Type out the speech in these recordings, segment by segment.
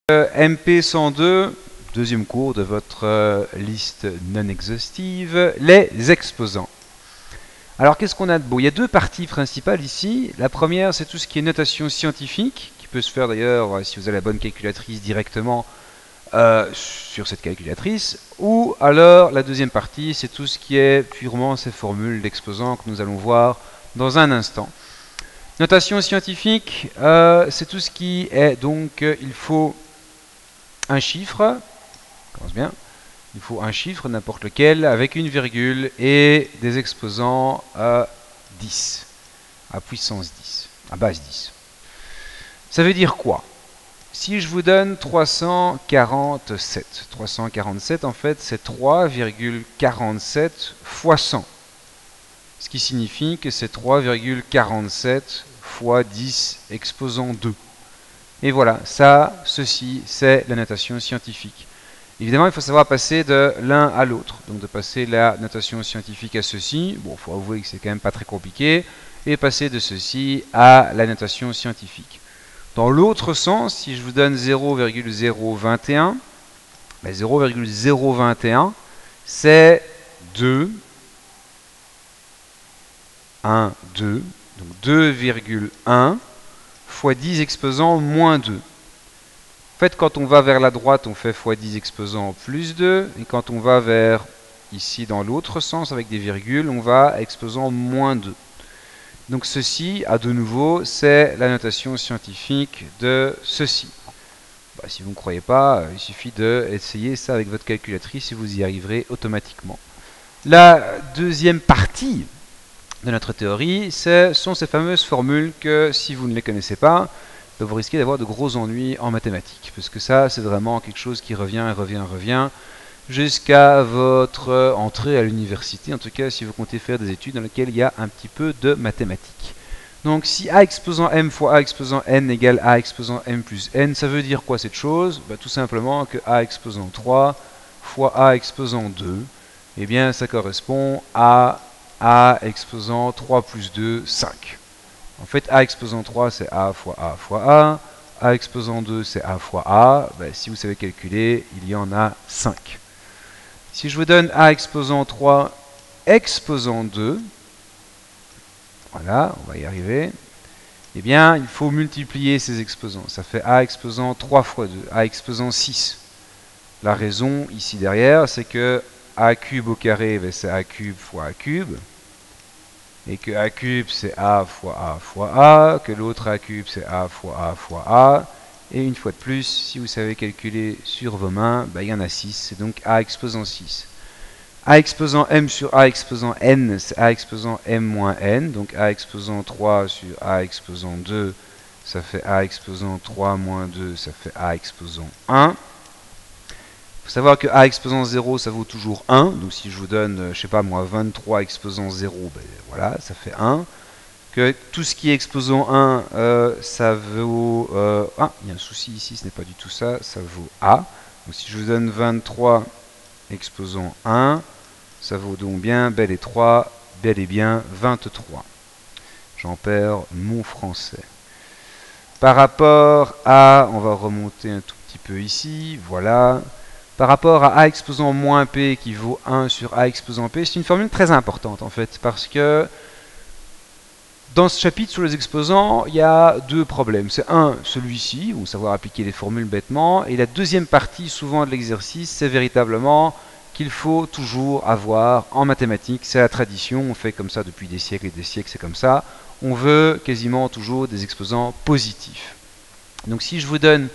MP102, deuxième cours de votre liste non exhaustive, les exposants. Alors qu'est-ce qu'on a de beau? Il y a deux parties principales ici. La première, c'est tout ce qui est notation scientifique, qui peut se faire d'ailleurs, si vous avez la bonne calculatrice, directement sur cette calculatrice. Ou alors la deuxième partie, c'est tout ce qui est purement ces formules d'exposants que nous allons voir dans un instant. Notation scientifique, c'est tout ce qui est donc, il faut un chiffre, commence bien, il faut un chiffre, n'importe lequel, avec une virgule et des exposants à 10, à puissance 10, à base 10. Ça veut dire quoi? Si je vous donne 347 en fait c'est 3,47 fois 100. Ce qui signifie que c'est 3,47 fois 10 exposant 2. Et voilà, ça, ceci, c'est la notation scientifique. Évidemment, il faut savoir passer de l'un à l'autre. Donc de passer la notation scientifique à ceci, bon, il faut avouer que c'est quand même pas très compliqué, et passer de ceci à la notation scientifique. Dans l'autre sens, si je vous donne 0,021, 0,021, c'est 2, 1, 2, donc 2,1 fois 10 exposant moins 2. En fait, quand on va vers la droite, on fait fois 10 exposant plus 2, et quand on va vers ici dans l'autre sens avec des virgules, on va exposant moins 2. Donc ceci, à de nouveau, c'est la notation scientifique de ceci. Si vous ne croyez pas, il suffit d'essayer ça avec votre calculatrice et vous y arriverez automatiquement. La deuxième partie de notre théorie, ce sont ces fameuses formules que, si vous ne les connaissez pas, vous risquez d'avoir de gros ennuis en mathématiques. Parce que ça, c'est vraiment quelque chose qui revient, jusqu'à votre entrée à l'université, en tout cas si vous comptez faire des études dans lesquelles il y a un petit peu de mathématiques. Donc si a exposant m fois a exposant n égale a exposant m plus n, ça veut dire quoi cette chose? Tout simplement que a exposant 3 fois a exposant 2, eh bien ça correspond à a exposant 3 plus 2, 5. En fait, a exposant 3, c'est a fois a fois a exposant 2, c'est a fois a. Si vous savez calculer, il y en a 5. Si je vous donne a exposant 3 exposant 2, voilà, on va y arriver, eh bien, il faut multiplier ces exposants. Ça fait a exposant 3 fois 2, a exposant 6. La raison ici derrière, c'est que a cube au carré, c'est a cube fois a cube. Et que a cube c'est a fois a, que l'autre a cube c'est a fois a. Et une fois de plus, si vous savez calculer sur vos mains, il y en a 6, c'est donc a exposant 6. A exposant m sur a exposant n, c'est a exposant m moins n, donc a exposant 3 sur a exposant 2, ça fait a exposant 3 moins 2, ça fait a exposant 1. Il faut savoir que a exposant 0, ça vaut toujours 1. Donc si je vous donne, je sais pas moi, 23 exposant 0, voilà, ça fait 1. Que tout ce qui est exposant 1, ça vaut... il y a un souci ici, ce n'est pas du tout ça, ça vaut a. Donc si je vous donne 23 exposant 1, ça vaut donc bien, bel et bien 23. J'en perds mon français. Par rapport à... On va remonter un tout petit peu ici, voilà. Par rapport à a exposant moins p qui vaut 1 sur a exposant p, c'est une formule très importante en fait, parce que dans ce chapitre sur les exposants, il y a deux problèmes. C'est un, celui-ci, où savoir appliquer les formules bêtement, et la deuxième partie souvent de l'exercice, c'est véritablement qu'il faut toujours avoir en mathématiques, c'est la tradition, on fait comme ça depuis des siècles et des siècles, c'est comme ça, on veut quasiment toujours des exposants positifs. Donc si je vous donne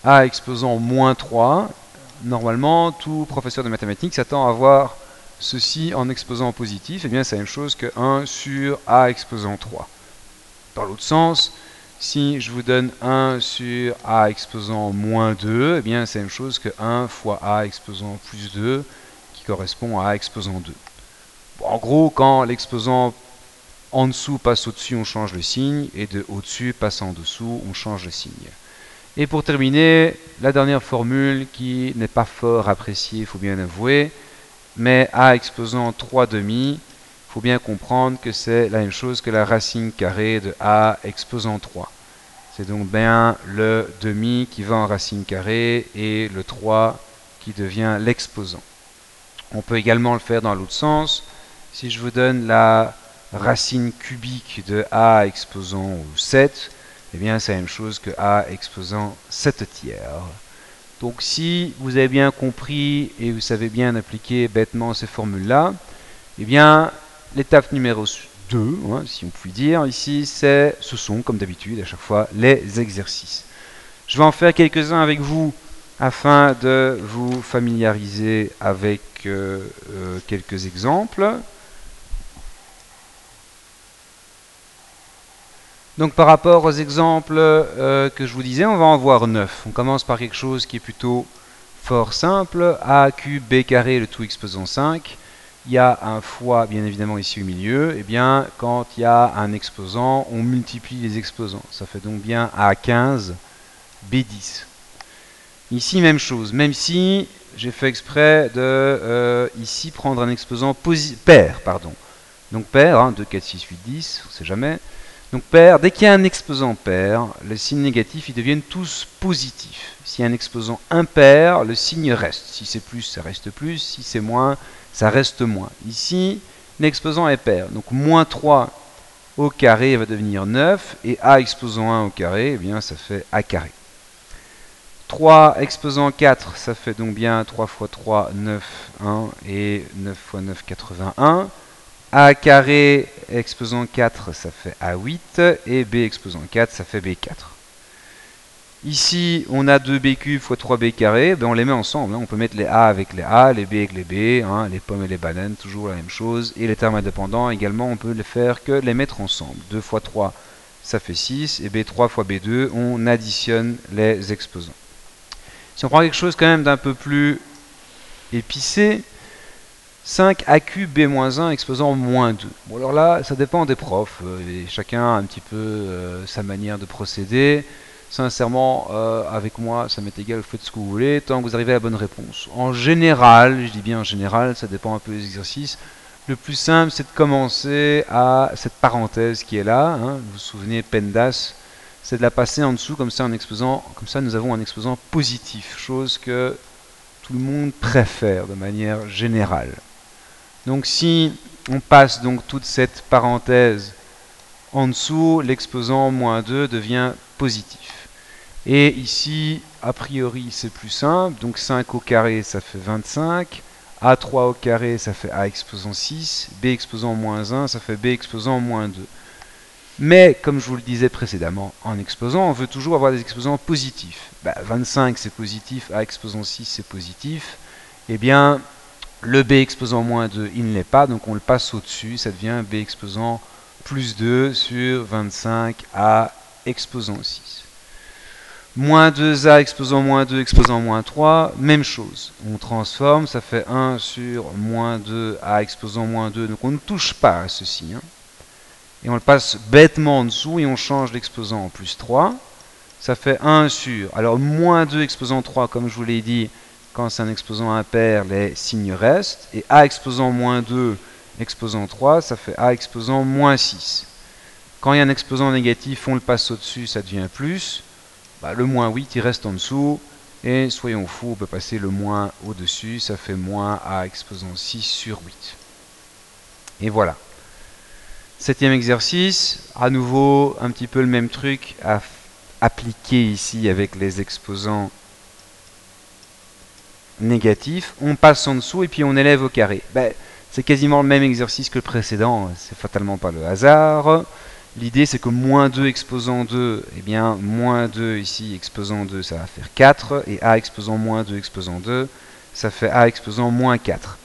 a exposant moins 3, normalement, tout professeur de mathématiques s'attend à voir ceci en exposant positif. Eh bien, c'est la même chose que 1 sur a exposant 3. Dans l'autre sens, si je vous donne 1 sur a exposant moins 2, eh bien, c'est la même chose que 1 fois a exposant plus 2, qui correspond à a exposant 2. Bon, en gros, quand l'exposant en dessous passe au-dessus, on change le signe, et de au-dessus passe en dessous, on change le signe. Et pour terminer, la dernière formule qui n'est pas fort appréciée, il faut bien avouer, mais a exposant 3 demi, il faut bien comprendre que c'est la même chose que la racine carrée de a exposant 3. C'est donc bien le demi qui va en racine carrée et le 3 qui devient l'exposant. On peut également le faire dans l'autre sens. Si je vous donne la racine cubique de a exposant 7, eh bien c'est la même chose que a exposant 7 tiers. Donc si vous avez bien compris et vous savez bien appliquer bêtement ces formules-là, eh bien l'étape numéro 2, si on peut dire, ici, ce sont, comme d'habitude, à chaque fois, les exercices. Je vais en faire quelques-uns avec vous afin de vous familiariser avec quelques exemples. Donc par rapport aux exemples que je vous disais, on va en voir 9. On commence par quelque chose qui est plutôt fort simple. A cube b carré, le tout exposant 5. Il y a un fois, bien évidemment, ici au milieu. Eh bien, quand il y a un exposant, on multiplie les exposants. Ça fait donc bien A15, B10. Ici, même chose. Même si j'ai fait exprès de ici prendre un exposant pair. Donc pair, 2, 4, 6, 8, 10, on ne sait jamais. Donc pair, dès qu'il y a un exposant pair, les signes négatifs ils deviennent tous positifs. S'il y a un exposant impair, le signe reste. Si c'est plus, ça reste plus. Si c'est moins, ça reste moins. Ici, l'exposant est pair. Donc moins 3 au carré va devenir 9. Et a exposant 1 au carré, eh bien ça fait a carré. 3 exposant 4, ça fait donc bien 3 fois 3, 9, 1. Et 9 fois 9, 81. A carré exposant 4, ça fait A8, et B exposant 4, ça fait B4. Ici, on a 2B cube fois 3B carré, ben on les met ensemble. On peut mettre les A avec les A, les B avec les B, les pommes et les bananes, toujours la même chose. Et les termes indépendants, également, on peut les faire que les mettre ensemble. 2 fois 3, ça fait 6, et B3 fois B2, on additionne les exposants. Si on prend quelque chose quand même d'un peu plus épicé, 5 a cube b-1 exposant moins 2. Bon alors là, ça dépend des profs, et chacun a un petit peu sa manière de procéder. Sincèrement, avec moi, ça m'est égal, vous faites ce que vous voulez, tant que vous arrivez à la bonne réponse. En général, je dis bien en général, ça dépend un peu des exercices, le plus simple c'est de commencer à cette parenthèse qui est là, vous vous souvenez, PEMDAS, c'est de la passer en dessous, comme ça, en exposant, comme ça nous avons un exposant positif, chose que tout le monde préfère de manière générale. Donc si on passe donc toute cette parenthèse en dessous, l'exposant moins 2 devient positif. Et ici, a priori, c'est plus simple. Donc 5 au carré, ça fait 25. A3 au carré, ça fait A exposant 6. B exposant moins 1, ça fait B exposant moins 2. Mais, comme je vous le disais précédemment, en exposant, on veut toujours avoir des exposants positifs. 25, c'est positif. A exposant 6, c'est positif. Eh bien, le b exposant moins 2, il ne l'est pas, donc on le passe au-dessus, ça devient b exposant plus 2 sur 25a exposant 6. Moins 2a exposant moins 2 exposant moins 3, même chose. On transforme, ça fait 1 sur moins 2a exposant moins 2, donc on ne touche pas à ceci. Et on le passe bêtement en dessous et on change l'exposant en plus 3. Ça fait 1 sur, alors moins 2 exposant 3, comme je vous l'ai dit, quand c'est un exposant impair, les signes restent. Et a exposant moins 2, exposant 3, ça fait a exposant moins 6. Quand il y a un exposant négatif, on le passe au-dessus, ça devient plus. Le moins 8, il reste en dessous. Et soyons fous, on peut passer le moins au-dessus, ça fait moins a exposant 6 sur 8. Et voilà. 7e exercice, à nouveau un petit peu le même truc à appliquer ici avec les exposants négatif, on passe en dessous et puis on élève au carré. C'est quasiment le même exercice que le précédent, c'est fatalement pas le hasard. L'idée c'est que moins 2 exposant 2, eh bien moins 2 ici exposant 2 ça va faire 4, et a exposant moins 2 exposant 2, ça fait a exposant moins 4.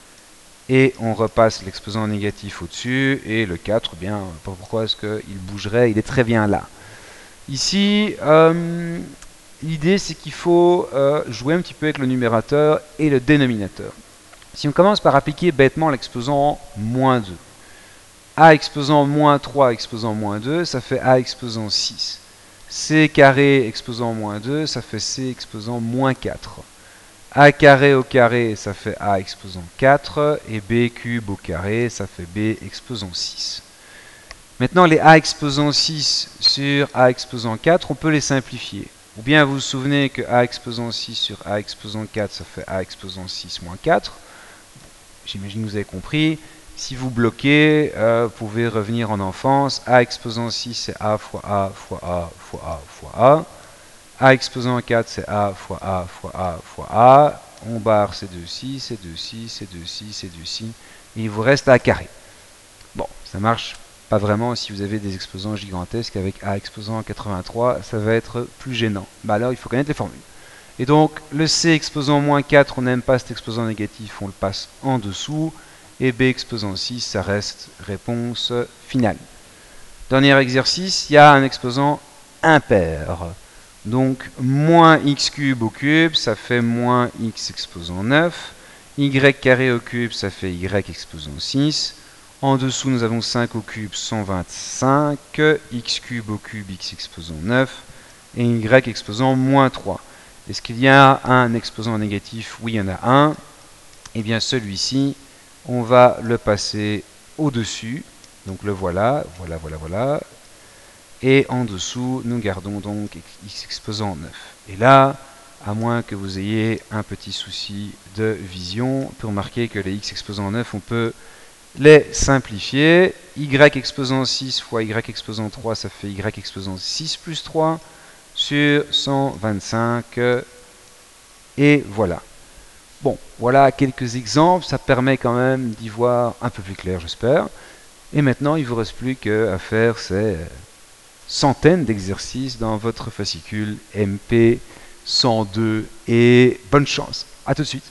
Et on repasse l'exposant négatif au-dessus, et le 4, eh bien pourquoi est-ce qu'il bougerait, il est très bien là. Ici, l'idée, c'est qu'il faut jouer un petit peu avec le numérateur et le dénominateur. Si on commence par appliquer bêtement l'exposant moins 2, a exposant moins 3 exposant moins 2, ça fait a exposant 6. C carré exposant moins 2, ça fait C exposant moins 4. A carré au carré, ça fait A exposant 4. Et B cube au carré, ça fait B exposant 6. Maintenant, les a exposant 6 sur a exposant 4, on peut les simplifier. Ou bien vous vous souvenez que a exposant 6 sur a exposant 4, ça fait a exposant 6 moins 4. J'imagine que vous avez compris. Si vous bloquez, vous pouvez revenir en enfance. A exposant 6, c'est a fois a fois a fois a fois a. A exposant 4, c'est a fois a fois a fois a. On barre ces deux-ci, ces deux-ci, ces deux-ci, ces deux-ci. Et il vous reste a carré. Bon, ça marche pas vraiment si vous avez des exposants gigantesques avec a exposant 83, ça va être plus gênant. Bah alors, il faut connaître les formules. Et donc, le c exposant moins 4, on n'aime pas cet exposant négatif, on le passe en dessous. Et b exposant 6, ça reste réponse finale. Dernier exercice, il y a un exposant impair. Donc, moins x cube au cube, ça fait moins x exposant 9. Y carré au cube, ça fait y exposant 6. En dessous, nous avons 5 au cube, 125. X cube au cube, x exposant 9. Et y exposant moins 3. Est-ce qu'il y a un exposant négatif? Oui, il y en a un. Et bien celui-ci, on va le passer au-dessus. Donc le voilà, voilà, voilà, voilà. Et en dessous, nous gardons donc x exposant 9. Et là, à moins que vous ayez un petit souci de vision, on peut remarquer que les x exposant 9, on peut les simplifier. Y exposant 6 fois y exposant 3, ça fait y exposant 6 plus 3 sur 125. Et voilà. Bon, voilà quelques exemples. Ça permet quand même d'y voir un peu plus clair, j'espère. Et maintenant, il ne vous reste plus qu'à faire ces centaines d'exercices dans votre fascicule MP 102. Et bonne chance. À tout de suite.